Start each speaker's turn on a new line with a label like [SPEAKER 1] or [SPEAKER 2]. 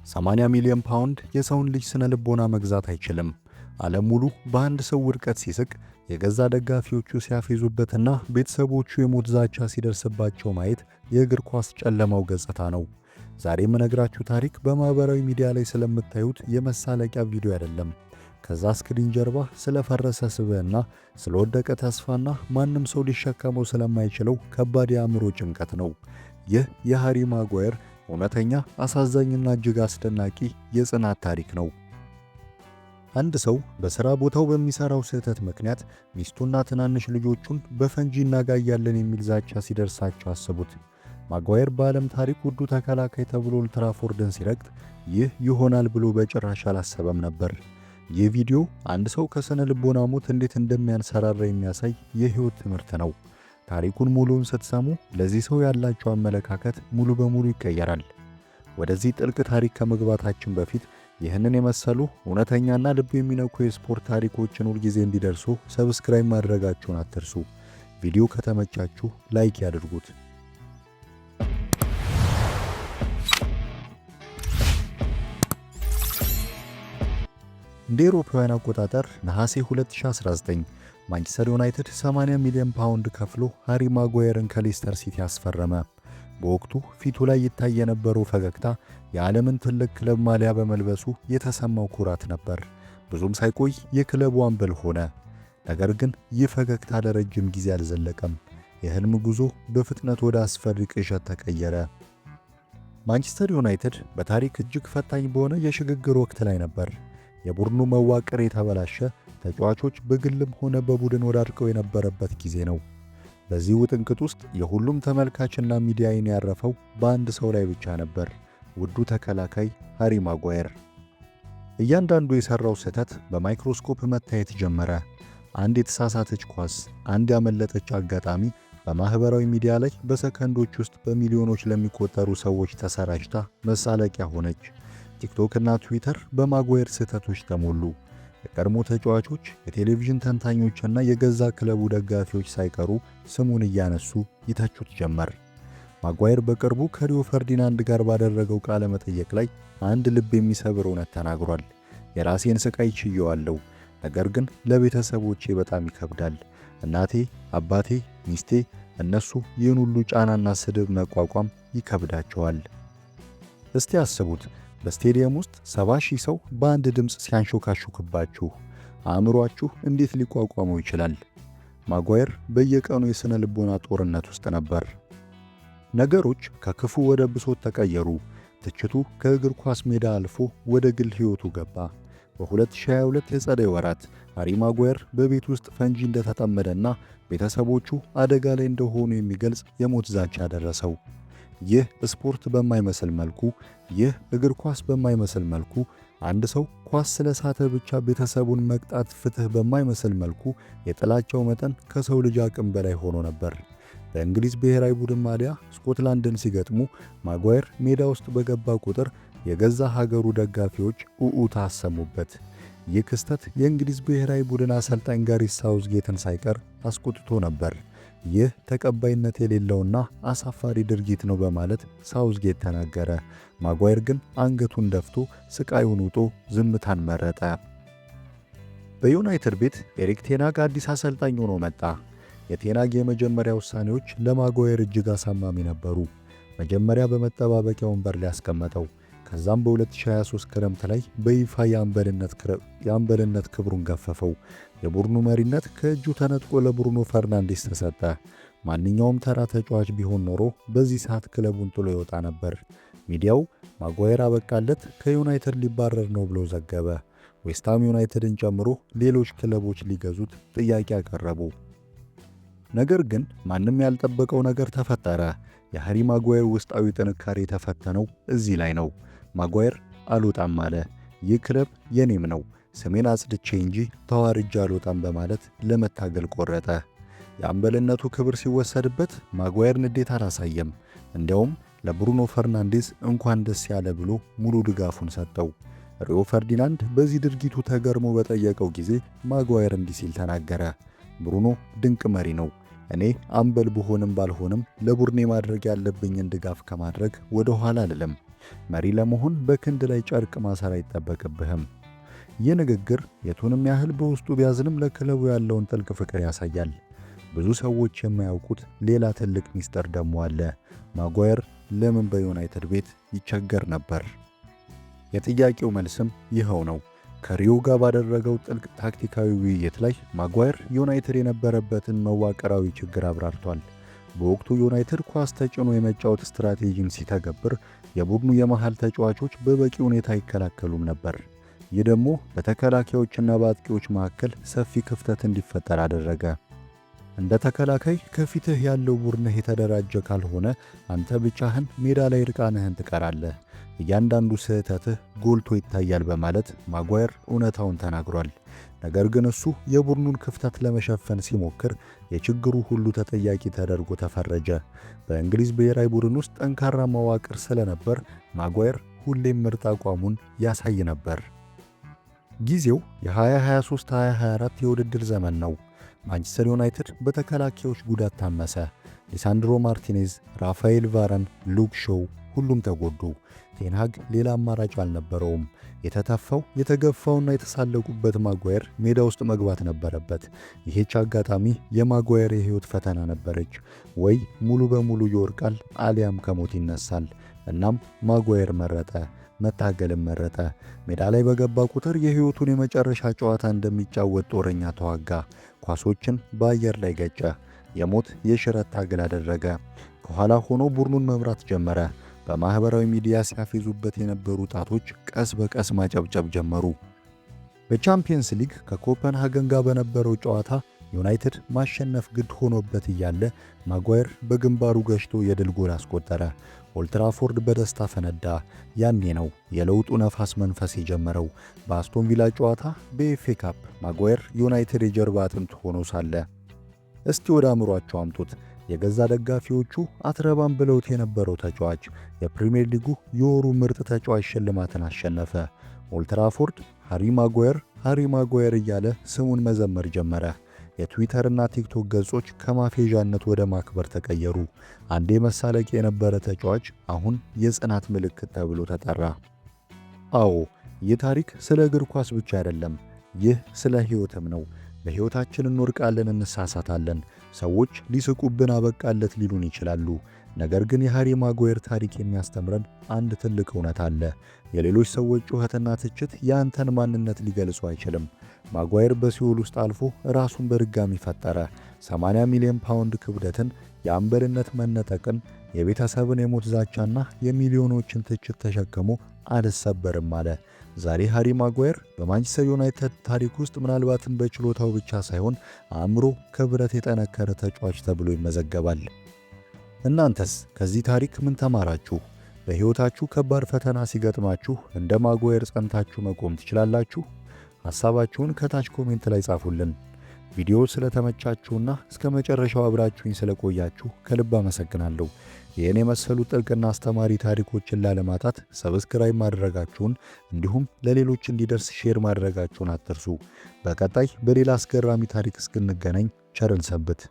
[SPEAKER 1] 80 ሚሊዮን ፓውንድ የሰውን ልጅ ስነ ልቦና መግዛት አይችልም። ዓለም ሙሉ በአንድ ሰው ውድቀት ሲስቅ፣ የገዛ ደጋፊዎቹ ሲያፌዙበትና ቤተሰቦቹ የሞት ዛቻ ሲደርስባቸው ማየት የእግር ኳስ ጨለማው ገጽታ ነው። ዛሬ የምነግራችሁ ታሪክ በማህበራዊ ሚዲያ ላይ ስለምታዩት የመሳለቂያ ቪዲዮ አይደለም። ከዛ ስክሪን ጀርባ ስለፈረሰ ስብዕና፣ ስለወደቀ ተስፋና ማንም ሰው ሊሸከመው ስለማይችለው ከባድ የአእምሮ ጭንቀት ነው። ይህ የሃሪ ማጓየር እውነተኛ አሳዛኝና እጅግ አስደናቂ የጽናት ታሪክ ነው። አንድ ሰው በሥራ ቦታው በሚሠራው ስህተት ምክንያት ሚስቱና ትናንሽ ልጆቹን በፈንጂ እናጋያለን የሚል ዛቻ ሲደርሳቸው አስቡት። ማጓየር በዓለም ታሪክ ውዱ ተከላካይ ተብሎ ኦልድ ትራፎርድን ሲረግጥ ይህ ይሆናል ብሎ በጭራሽ አላሰበም ነበር። ይህ ቪዲዮ አንድ ሰው ከስነ ልቦና ሞት እንዴት እንደሚያንሰራራ የሚያሳይ የሕይወት ትምህርት ነው። ታሪኩን ሙሉውን ስትሰሙ ለዚህ ሰው ያላችሁ አመለካከት ሙሉ በሙሉ ይቀየራል። ወደዚህ ጥልቅ ታሪክ ከመግባታችን በፊት ይህንን የመሰሉ እውነተኛና ልብ የሚነኩ የስፖርት ታሪኮችን ሁልጊዜ እንዲደርሱ ሰብስክራይብ ማድረጋችሁን አትርሱ። ቪዲዮ ከተመቻችሁ ላይክ ያድርጉት። እንደ አውሮፓውያን አቆጣጠር ነሐሴ 2019 ማንቸስተር ዩናይትድ 80 ሚሊዮን ፓውንድ ከፍሎ ሃሪ ማጓየርን ከሌስተር ሲቲ አስፈረመ። በወቅቱ ፊቱ ላይ ይታይ የነበረው ፈገግታ የዓለምን ትልቅ ክለብ ማሊያ በመልበሱ የተሰማው ኩራት ነበር። ብዙም ሳይቆይ የክለቡ አምበል ሆነ። ነገር ግን ይህ ፈገግታ ለረጅም ጊዜ አልዘለቀም። የህልም ጉዞ በፍጥነት ወደ አስፈሪ ቅዠት ተቀየረ። ማንቸስተር ዩናይትድ በታሪክ እጅግ ፈታኝ በሆነ የሽግግር ወቅት ላይ ነበር። የቡድኑ መዋቅር የተበላሸ፣ ተጫዋቾች በግልም ሆነ በቡድን ወዳድቀው የነበረበት ጊዜ ነው። በዚህ ውጥንቅጥ ውስጥ የሁሉም ተመልካችና ሚዲያ ዓይን ያረፈው በአንድ ሰው ላይ ብቻ ነበር፣ ውዱ ተከላካይ ሃሪ ማጓየር። እያንዳንዱ የሠራው ስህተት በማይክሮስኮፕ መታየት ጀመረ። አንድ የተሳሳተች ኳስ፣ አንድ ያመለጠች አጋጣሚ በማኅበራዊ ሚዲያ ላይ በሰከንዶች ውስጥ በሚሊዮኖች ለሚቆጠሩ ሰዎች ተሰራጭታ መሳለቂያ ሆነች። ቲክቶክ እና ትዊተር በማጓየር ስህተቶች ተሞሉ። የቀድሞ ተጫዋቾች፣ የቴሌቪዥን ተንታኞችና የገዛ ክለቡ ደጋፊዎች ሳይቀሩ ስሙን እያነሱ ይተቹት ጀመር። ማጓየር በቅርቡ ከሪዮ ፈርዲናንድ ጋር ባደረገው ቃለ መጠይቅ ላይ አንድ ልብ የሚሰብር እውነት ተናግሯል። የራሴን ስቃይ ችየዋለሁ፣ ነገር ግን ለቤተሰቦቼ በጣም ይከብዳል። እናቴ፣ አባቴ፣ ሚስቴ፣ እነሱ ይህን ሁሉ ጫናና ስድብ መቋቋም ይከብዳቸዋል። እስቲ አስቡት፣ በስቴዲየም ውስጥ 70,000 ሰው በአንድ ድምፅ ሲያንሾካሹክባችሁ አእምሯችሁ እንዴት ሊቋቋመው ይችላል? ማጓየር በየቀኑ የሥነ ልቦና ጦርነት ውስጥ ነበር። ነገሮች ከክፉ ወደ ብሶት ተቀየሩ። ትችቱ ከእግር ኳስ ሜዳ አልፎ ወደ ግል ሕይወቱ ገባ። በ2022 የጸደይ ወራት ሃሪ ማጓየር በቤት ውስጥ ፈንጂ እንደተጠመደና ቤተሰቦቹ አደጋ ላይ እንደሆኑ የሚገልጽ የሞት ዛቻ ደረሰው። ይህ ስፖርት በማይመስል መልኩ፣ ይህ እግር ኳስ በማይመስል መልኩ አንድ ሰው ኳስ ስለሳተ ብቻ ቤተሰቡን መቅጣት ፍትህ በማይመስል መልኩ የጥላቻው መጠን ከሰው ልጅ አቅም በላይ ሆኖ ነበር። በእንግሊዝ ብሔራዊ ቡድን ማሊያ ስኮትላንድን ሲገጥሙ ማጓየር ሜዳ ውስጥ በገባ ቁጥር የገዛ ሀገሩ ደጋፊዎች ኡኡታ አሰሙበት። ይህ ክስተት የእንግሊዝ ብሔራዊ ቡድን አሰልጣኝ ጋሪ ሳውዝጌትን ሳይቀር አስቆጥቶ ነበር። ይህ ተቀባይነት የሌለውና አሳፋሪ ድርጊት ነው በማለት ሳውዝጌት ተናገረ። ማጓየር ግን አንገቱን ደፍቶ ስቃዩን ውጦ ዝምታን መረጠ። በዩናይትድ ቤት ኤሪክ ቴናግ አዲስ አሰልጣኝ ሆኖ መጣ። የቴናግ የመጀመሪያ ውሳኔዎች ለማጓየር እጅግ አሳማሚ ነበሩ። መጀመሪያ በመጠባበቂያ ወንበር ላይ ያስቀመጠው፣ ከዛም በ2023 ክረምት ላይ በይፋ የአምበልነት ክብሩን ገፈፈው። የቡድኑ መሪነት ከእጁ ተነጥቆ ለብሩኖ ፈርናንዴስ ተሰጠ። ማንኛውም ተራ ተጫዋች ቢሆን ኖሮ በዚህ ሰዓት ክለቡን ጥሎ ይወጣ ነበር። ሚዲያው ማጓየር አበቃለት፣ ከዩናይትድ ሊባረር ነው ብሎ ዘገበ። ዌስትሃም ዩናይትድን ጨምሮ ሌሎች ክለቦች ሊገዙት ጥያቄ አቀረቡ። ነገር ግን ማንም ያልጠበቀው ነገር ተፈጠረ። የሃሪ ማጓየር ውስጣዊ ጥንካሬ የተፈተነው እዚህ ላይ ነው። ማጓየር አልወጣም አለ። ይህ ክለብ የኔም ነው፣ ስሜን አጽድቼ እንጂ ተዋርጄ አልወጣም በማለት ለመታገል ቆረጠ። የአምበልነቱ ክብር ሲወሰድበት ማጓየር ንዴት አላሳየም። እንዲያውም ለብሩኖ ፈርናንዴስ እንኳን ደስ ያለ ብሎ ሙሉ ድጋፉን ሰጠው። ሪዮ ፈርዲናንድ በዚህ ድርጊቱ ተገርሞ በጠየቀው ጊዜ ማጓየር እንዲህ ሲል ተናገረ። ብሩኖ ድንቅ መሪ ነው። እኔ አምበል ብሆንም ባልሆንም ለቡድኔ ማድረግ ያለብኝን ድጋፍ ከማድረግ ወደ ኋላ አልልም። መሪ ለመሆን በክንድ ላይ ጨርቅ ማሰር አይጠበቅብህም። ይህ ንግግር የቱንም ያህል በውስጡ ቢያዝንም ለክለቡ ያለውን ጥልቅ ፍቅር ያሳያል። ብዙ ሰዎች የማያውቁት ሌላ ትልቅ ሚስጥር ደግሞ አለ። ማጓየር ለምን በዩናይትድ ቤት ይቸገር ነበር? የጥያቄው መልስም ይኸው ነው። ከሪዮ ጋር ባደረገው ጥልቅ ታክቲካዊ ውይይት ላይ ማጓየር ዩናይትድ የነበረበትን መዋቅራዊ ችግር አብራርቷል። በወቅቱ ዩናይትድ ኳስ ተጭኖ የመጫወት ስትራቴጂን ሲተገብር የቡድኑ የመሃል ተጫዋቾች በበቂ ሁኔታ አይከላከሉም ነበር። ይህ ደግሞ በተከላካዮችና በአጥቂዎች መካከል ሰፊ ክፍተት እንዲፈጠር አደረገ። እንደ ተከላካይ ከፊትህ ያለው ቡድንህ የተደራጀ ካልሆነ አንተ ብቻህን ሜዳ ላይ ርቃንህን ትቀራለህ። እያንዳንዱ ስህተትህ ጎልቶ ይታያል በማለት ማጓየር እውነታውን ተናግሯል። ነገር ግን እሱ የቡድኑን ክፍተት ለመሸፈን ሲሞክር የችግሩ ሁሉ ተጠያቂ ተደርጎ ተፈረጀ። በእንግሊዝ ብሔራዊ ቡድን ውስጥ ጠንካራ መዋቅር ስለነበር ማጓየር ሁሌም ምርጥ አቋሙን ያሳይ ነበር። ጊዜው የ2023-2024 የውድድር ዘመን ነው። ማንቸስተር ዩናይትድ በተከላካዮች ጉዳት ታመሰ። ሊሳንድሮ ማርቲኔዝ፣ ራፋኤል ቫራን፣ ሉክ ሾው ሁሉም ተጎዱ። ቴንሃግ ሌላ አማራጭ አልነበረውም። የተተፋው የተገፋውና የተሳለቁበት ማጓየር ሜዳ ውስጥ መግባት ነበረበት። ይህች አጋጣሚ የማጓየር የህይወት ፈተና ነበረች። ወይ ሙሉ በሙሉ ይወርቃል አሊያም ከሞት ይነሳል። እናም ማጓየር መረጠ፣ መታገልም መረጠ። ሜዳ ላይ በገባ ቁጥር የህይወቱን የመጨረሻ ጨዋታ እንደሚጫወት ጦረኛ ተዋጋ። ኳሶችን በአየር ላይ ገጨ። የሞት የሽረት ታግል አደረገ። ከኋላ ሆኖ ቡድኑን መምራት ጀመረ። በማህበራዊ ሚዲያ ሲያፌዙበት የነበሩ ጣቶች ቀስ በቀስ ማጨብጨብ ጀመሩ። በቻምፒየንስ ሊግ ከኮፐንሃገን ጋር በነበረው ጨዋታ ዩናይትድ ማሸነፍ ግድ ሆኖበት እያለ ማጓየር በግንባሩ ገጭቶ የድል ጎል አስቆጠረ። ኦልትራፎርድ በደስታ ፈነዳ። ያኔ ነው የለውጡ ነፋስ መንፈስ የጀመረው። በአስቶን ቪላ ጨዋታ በኤፍኤ ካፕ ማጓየር ዩናይትድ የጀርባ አጥንት ሆኖ ሳለ እስቲ ወደ አእምሯቸው አምጡት። የገዛ ደጋፊዎቹ አትረባም ብለውት የነበረው ተጫዋች የፕሪሚየር ሊጉ የወሩ ምርጥ ተጫዋች ሽልማትን አሸነፈ። ኦልትራፎርድ ሃሪ ማጓየር እያለ ስሙን መዘመር ጀመረ። የትዊተር እና ቲክቶክ ገጾች ከማፌዣነት ወደ ማክበር ተቀየሩ። አንዴ መሳለቂያ የነበረ ተጫዋች አሁን የጽናት ምልክት ተብሎ ተጠራ። አዎ፣ ይህ ታሪክ ስለ እግር ኳስ ብቻ አይደለም። ይህ ስለ ሕይወትም ነው። በሕይወታችን እንወድቃለን፣ እንሳሳታለን። ሰዎች ሊስቁብን አበቃለት ሊሉን ይችላሉ። ነገር ግን የሃሪ ማጓየር ታሪክ የሚያስተምረን አንድ ትልቅ እውነት አለ። የሌሎች ሰዎች ጩኸትና ትችት የአንተን ማንነት ሊገልጹ አይችልም። ማጓየር በሲኦል ውስጥ አልፎ ራሱን በድጋሚ ፈጠረ። 80 ሚሊዮን ፓውንድ ክብደትን፣ የአምበልነት መነጠቅን፣ የቤተሰብን የሞት ዛቻና የሚሊዮኖችን ትችት ተሸክሞ አልሰበርም አለ። ዛሬ ሃሪ ማጓየር በማንቸስተር ዩናይትድ ታሪክ ውስጥ ምናልባትም በችሎታው ብቻ ሳይሆን አእምሮ ከብረት የጠነከረ ተጫዋች ተብሎ ይመዘገባል። እናንተስ ከዚህ ታሪክ ምን ተማራችሁ? በሕይወታችሁ ከባድ ፈተና ሲገጥማችሁ እንደ ማጓየር ጸንታችሁ መቆም ትችላላችሁ? ሐሳባችሁን ከታች ኮሜንት ላይ ጻፉልን። ቪዲዮ ስለተመቻችሁና እስከ መጨረሻው አብራችሁኝ ስለቆያችሁ ከልብ አመሰግናለሁ። ይህን የመሰሉ ጥልቅና አስተማሪ ታሪኮችን ላለማጣት ሰብስክራይብ ማድረጋችሁን እንዲሁም ለሌሎች እንዲደርስ ሼር ማድረጋችሁን አትርሱ። በቀጣይ በሌላ አስገራሚ ታሪክ እስክንገናኝ ቸርን ሰንብት።